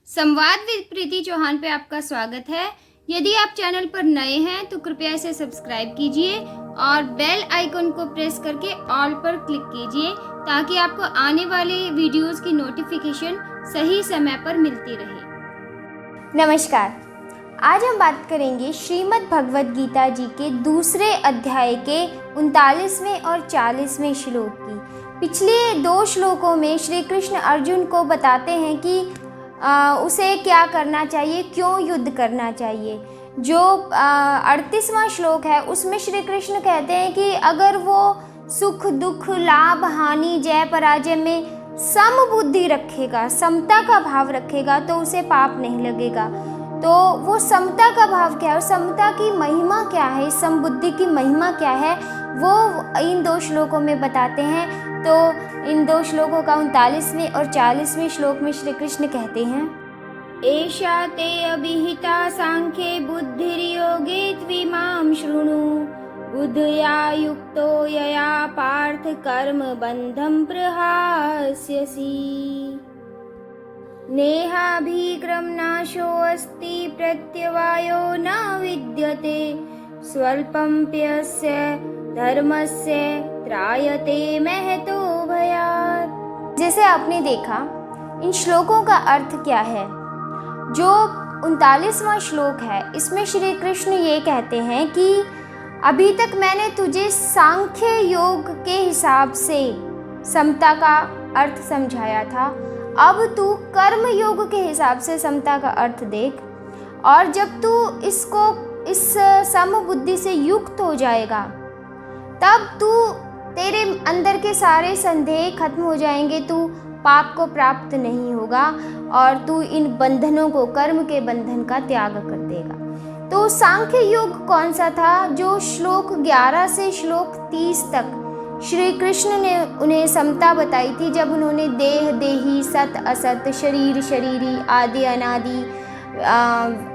संवाद विद प्रीति चौहान पे आपका स्वागत है। यदि आप चैनल पर नए हैं तो कृपया इसे सब्सक्राइब कीजिए और बेल आइकन को प्रेस करके ऑल पर क्लिक कीजिए ताकि आपको आने वाले वीडियोस की नोटिफिकेशन सही समय पर मिलती रहे। नमस्कार, आज हम बात करेंगे श्रीमद् भगवद गीता जी के दूसरे अध्याय के 39वें और 40वें श्लोक की। पिछले 2 श्लोकों में श्री कृष्ण अर्जुन को बताते हैं कि उसे क्या करना चाहिए, क्यों युद्ध करना चाहिए। जो 38वां श्लोक है उसमें श्री कृष्ण कहते हैं कि अगर वो सुख दुख लाभ हानि जय पराजय में समबुद्धि रखेगा, समता का भाव रखेगा तो उसे पाप नहीं लगेगा। तो वो समता का भाव क्या है और समता की महिमा क्या है, समबुद्धि की महिमा क्या है, वो इन 2 श्लोकों में बताते हैं। तो इन 2 श्लोकों का 39वें और 40वें श्लोक में श्री कृष्ण कहते हैं, एषा ते अभिहिता सांख्ये बुद्धिर्योगे त्विमां शृणु बुद्धया युक्तो यया पार्थ कर्म बंधं प्रहास्यसि नेहाभिक्रम नाशोऽस्ति प्रत्यवायो न विद्यते स्वल्पं प्यस्य धर्मस्य त्रायते महतो भयात्। जैसे आपने देखा इन श्लोकों का अर्थ क्या है। जो 39वां श्लोक है इसमें श्री कृष्ण ये कहते हैं कि अभी तक मैंने तुझे सांख्य योग के हिसाब से समता का अर्थ समझाया था, अब तू कर्म योग के हिसाब से समता का अर्थ देख। और जब तू इस समबुद्धि से युक्त हो जाएगा तब तेरे अंदर के सारे संदेह खत्म हो जाएंगे, तू पाप को प्राप्त नहीं होगा और तू इन बंधनों को, कर्म के बंधन का त्याग कर देगा। तो सांख्य योग कौन सा था? जो श्लोक 11 से श्लोक 30 तक श्री कृष्ण ने उन्हें समता बताई थी, जब उन्होंने देह देही, सत असत, शरीर शरीरी, आदि अनादि,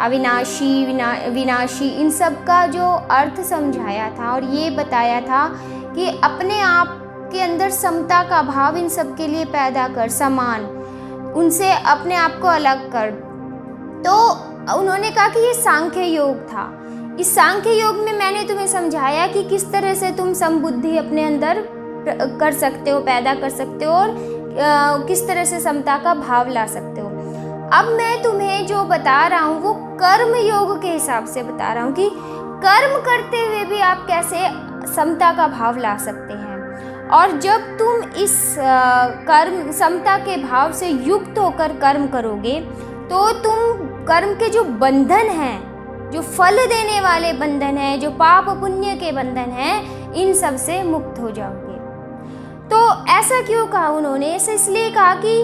अविनाशी विनाशी, इन सब का जो अर्थ समझाया था और ये बताया था कि अपने आप के अंदर समता का भाव इन सब के लिए पैदा कर, समान, उनसे अपने आप को अलग कर। तो उन्होंने कहा कि ये सांख्य योग था। इस सांख्य योग में मैंने तुम्हें समझाया कि किस तरह से तुम समबुद्धि अपने अंदर कर सकते हो, पैदा कर सकते हो और किस तरह से समता का भाव ला सकते हो। अब मैं तुम्हें जो बता रहा हूँ वो कर्म योग के हिसाब से बता रहा हूँ कि कर्म करते हुए भी आप कैसे समता का भाव ला सकते हैं। और जब तुम इस कर्म समता के भाव से युक्त होकर कर्म करोगे तो तुम कर्म के जो बंधन हैं, जो फल देने वाले बंधन हैं, जो पाप पुण्य के बंधन हैं, इन सब से मुक्त हो जाओगे। तो ऐसा क्यों कहा उन्होंने? ऐसा इसलिए कहा कि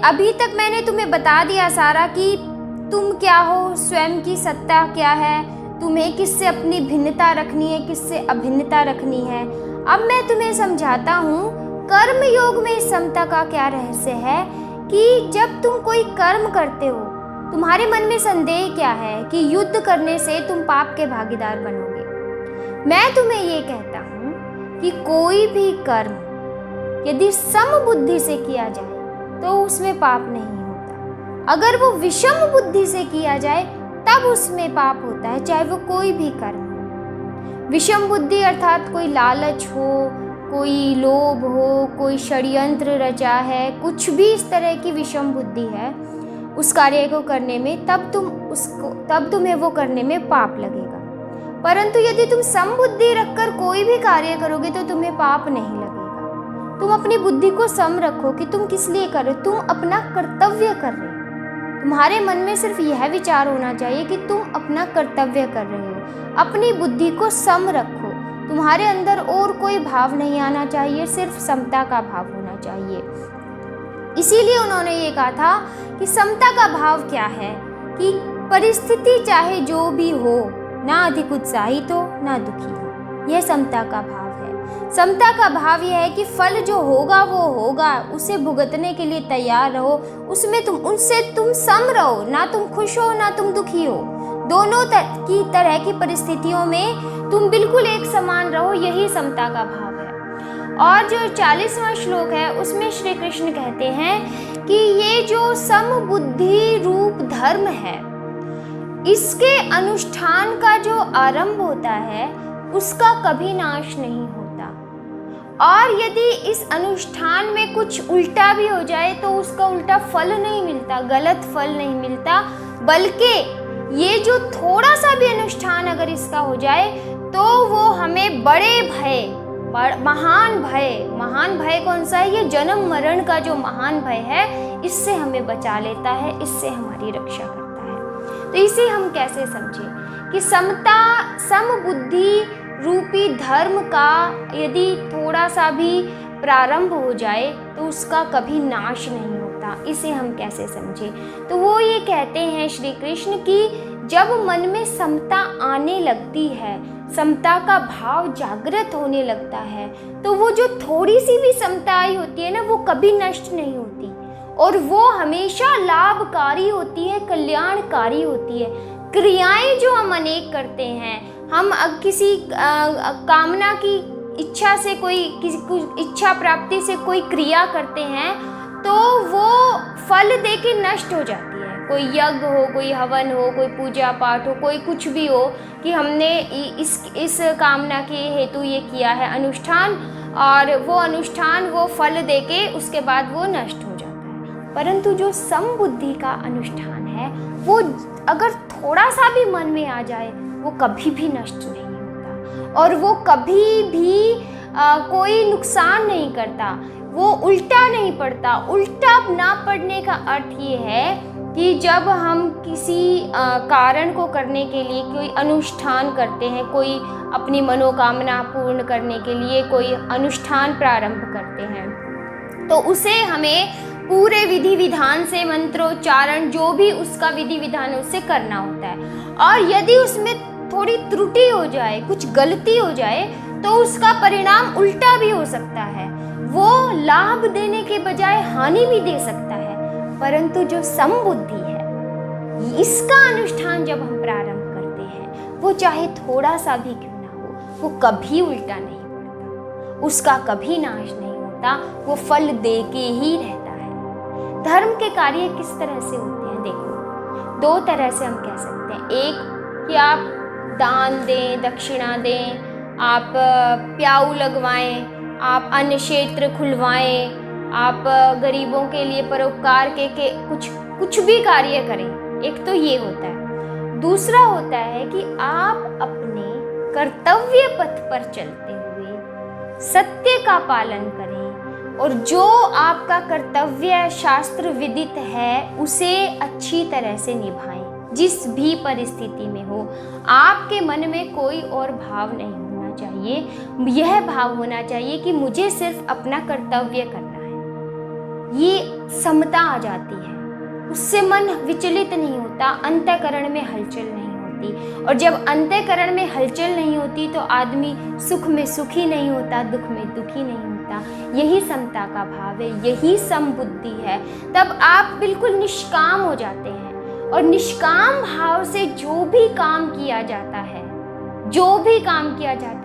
अभी तक मैंने तुम्हें बता दिया सारा कि तुम क्या हो, स्वयं की सत्ता क्या है, तुम्हें किससे अपनी भिन्नता रखनी है, किससे अभिन्नता रखनी है। अब मैं तुम्हें समझाता हूँ कर्म योग में इस समता का क्या रहस्य है कि जब तुम कोई कर्म करते हो, तुम्हारे मन में संदेह क्या है कि युद्ध करने से तुम पाप के भागीदार बनोगे। मैं तुम्हें ये कहता हूँ कि कोई भी कर्म यदि समबुद्धि से किया जाए तो उसमें पाप नहीं होता। अगर वो विषम बुद्धि से किया जाए तब उसमें पाप होता है, चाहे वो कोई भी कर्म हो। विषम बुद्धि अर्थात कोई लालच हो, कोई लोभ हो, कोई षड्यंत्र रचा है, कुछ भी इस तरह की विषम बुद्धि है उस कार्य को करने में, तब तुम्हें वो करने में पाप लगेगा। परंतु यदि तुम समबुद्धि रखकर कोई भी कार्य करोगे तो तुम्हें पाप नहीं लगेगा। तुम अपनी बुद्धि को सम रखो कि तुम किस लिए कर रहे हो, तुम अपना कर्तव्य कर रहे हो। तुम्हारे मन में सिर्फ यह विचार होना चाहिए कि तुम अपना कर्तव्य कर रहे हो। अपनी बुद्धि को सम रखो, तुम्हारे अंदर और कोई भाव नहीं आना चाहिए, सिर्फ समता का भाव होना चाहिए। इसीलिए उन्होंने ये कहा था कि समता का भाव क्या है कि परिस्थिति चाहे जो भी हो, ना अधिक उत्साहित हो ना दुखी हो, यह समता का भाव है। समता का भाव यह है कि फल जो होगा वो होगा, उसे भुगतने के लिए तैयार रहो, उसमें उनसे तुम सम रहो, ना तुम खुश हो ना तुम दुखी हो। दोनों की तरह की परिस्थितियों में तुम बिल्कुल एक समान रहो, यही समता का भाव है। और जो 40वां श्लोक है उसमें श्री कृष्ण कहते हैं कि ये जो समबुद्धि रूप रूप धर्म है, इसके अनुष्ठान का जो आरंभ होता है उसका कभी नाश नहीं होता। और यदि इस अनुष्ठान में कुछ उल्टा भी हो जाए तो उसका उल्टा फल नहीं मिलता, गलत फल नहीं मिलता, बल्कि ये जो थोड़ा सा भी अनुष्ठान अगर इसका हो जाए तो वो हमें बड़े भय, महान भय कौन सा है? ये जन्म मरण का जो महान भय है, इससे हमें बचा लेता है, इससे हमारी रक्षा करता है। तो इसे हम कैसे समझें कि समता, समबुद्धि रूपी धर्म का यदि थोड़ा सा भी प्रारंभ हो जाए तो उसका कभी नाश नहीं होता। इसे हम कैसे समझें? तो वो ये कहते हैं श्री कृष्ण कि जब मन में समता आने लगती है, समता का भाव जागृत होने लगता है, तो वो जो थोड़ी सी भी समता आई होती है ना, वो कभी नष्ट नहीं होती और वो हमेशा लाभकारी होती है, कल्याणकारी होती है। क्रियाएं जो हम अनेक करते हैं, हम किसी कामना की इच्छा से किसी इच्छा प्राप्ति से कोई क्रिया करते हैं तो वो फल देके नष्ट हो जाती है। कोई यज्ञ हो, कोई हवन हो, कोई पूजा पाठ हो, कोई कुछ भी हो कि हमने इस कामना के हेतु ये किया है अनुष्ठान, और वो अनुष्ठान वो फल देके उसके बाद वो नष्ट हो जाता है। परंतु जो समबुद्धि का अनुष्ठान है वो अगर थोड़ा सा भी मन में आ जाए वो कभी भी नष्ट नहीं होता और वो कभी भी कोई नुकसान नहीं करता, वो उल्टा नहीं पड़ता। उल्टा ना पड़ने का अर्थ ये है कि जब हम किसी कारण को करने के लिए कोई अनुष्ठान करते हैं, कोई अपनी मनोकामना पूर्ण करने के लिए कोई अनुष्ठान प्रारंभ करते हैं, तो उसे हमें पूरे विधि विधान से, मंत्रोच्चारण जो भी उसका विधि विधान उससे करना होता है। और यदि उसमें थोड़ी त्रुटि हो जाए, कुछ गलती हो जाए, तो उसका परिणाम उल्टा भी हो सकता है, वो लाभ देने के बजाय हानि भी दे सकता है। परंतु जो समबुद्धि है, इसका अनुष्ठान जब हम प्रारंभ करते हैं, वो चाहे थोड़ा सा भी क्यों ना हो, वो कभी उल्टा नहीं पड़ता, उसका कभी नाश नहीं होता, वो फल दे के ही रहता है। धर्म के कार्य किस तरह से होते हैं? देखो, दो तरह से हम कह सकते हैं। एक कि आप दान दें, दक्षिणा दें, आप प्याऊ लगवाएं, आप अन्न क्षेत्र खुलवाएं, आप गरीबों के लिए परोपकार के कुछ भी कार्य करें। एक तो ये होता है। दूसरा होता है कि आप अपने कर्तव्य पथ पर चलते हुए सत्य का पालन करें और जो आपका कर्तव्य शास्त्र विदित है उसे अच्छी तरह से निभाएं। जिस भी परिस्थिति में हो, आपके मन में कोई और भाव नहीं होना चाहिए। यह भाव होना चाहिए कि मुझे सिर्फ अपना कर्तव्य करना है। ये समता आ जाती है, उससे मन विचलित नहीं होता, अंतःकरण में हलचल नहीं होती। और जब अंतःकरण में हलचल नहीं होती तो आदमी सुख में सुखी नहीं होता, दुख में दुखी नहीं होता। यही समता का भाव है, यही समबुद्धि है। तब आप बिल्कुल निष्काम हो जाते हैं और निष्काम भाव से जो भी काम किया जाता है,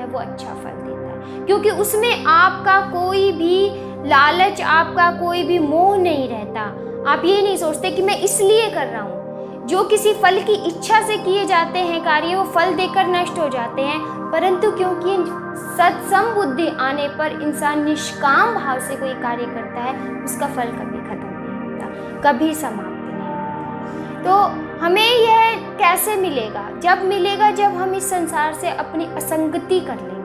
वो अच्छा फल देता है, क्योंकि उसमें आपका कोई भी लालच, आपका कोई भी मोह नहीं रहता। आप ये नहीं सोचते कि मैं इसलिए कर रहा हूँ। जो किसी फल की इच्छा से किए जाते हैं कार्य, वो फल देकर नष्ट हो जाते हैं। परंतु क्योंकि सत्सम बुद्धि आने पर इंसान निष्काम भाव से कोई कार्य करता है, उसका फल कभी खत्म नहीं होता, कभी समाप्त नहीं होता। तो हमें यह कैसे मिलेगा? जब मिलेगा जब हम इस संसार से अपनी असंगति कर लेंगे,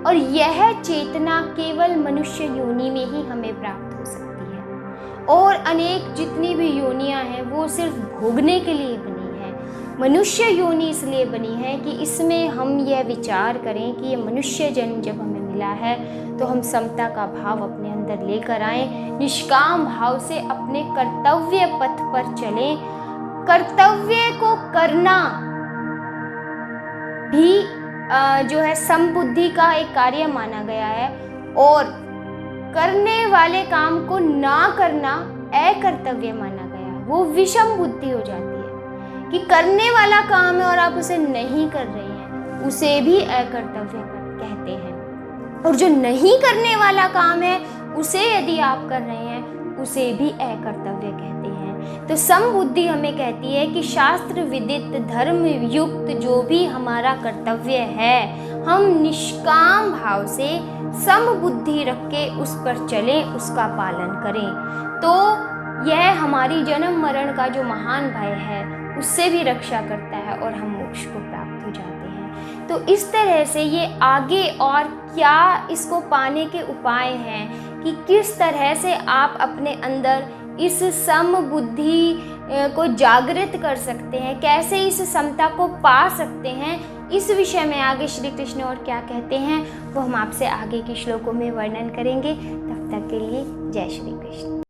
और यह चेतना केवल मनुष्य योनि में ही हमें प्राप्त हो सकती है। और अनेक जितनी भी योनियां हैं वो सिर्फ भोगने के लिए बनी है। मनुष्य योनि इसलिए बनी है कि इसमें हम यह विचार करें कि ये मनुष्य जन्म जब हमें मिला है तो हम समता का भाव अपने अंदर लेकर आएं, निष्काम भाव से अपने कर्तव्य पथ पर चलें। कर्तव्य को करना भी जो है समबुद्धि का एक कार्य माना गया है, और करने वाले काम को ना करना अकर्तव्य माना गया है। वो विषम बुद्धि हो जाती है कि करने वाला काम है और आप उसे नहीं कर रहे हैं, उसे भी अकर्तव्य कहते हैं। और जो नहीं करने वाला काम है उसे यदि आप कर रहे हैं, उसे भी अकर्तव्य कहते हैं। तो समबुद्धि हमें कहती है कि शास्त्र विदित धर्म युक्त जो भी हमारा कर्तव्य है, हम निष्काम भाव से समबुद्धि रख के उस पर चलें, उसका पालन करें, तो यह हमारी जन्म मरण का जो महान भय है उससे भी रक्षा करता है और हम मोक्ष को प्राप्त हो जाते हैं। तो इस तरह से ये आगे और क्या इसको पाने के उपाय हैं कि किस तरह से आप अपने अंदर इस समबुद्धि को जागृत कर सकते हैं, कैसे इस समता को पा सकते हैं, इस विषय में आगे श्री कृष्ण और क्या कहते हैं वो हम आपसे आगे के श्लोकों में वर्णन करेंगे। तब तक के लिए जय श्री कृष्ण।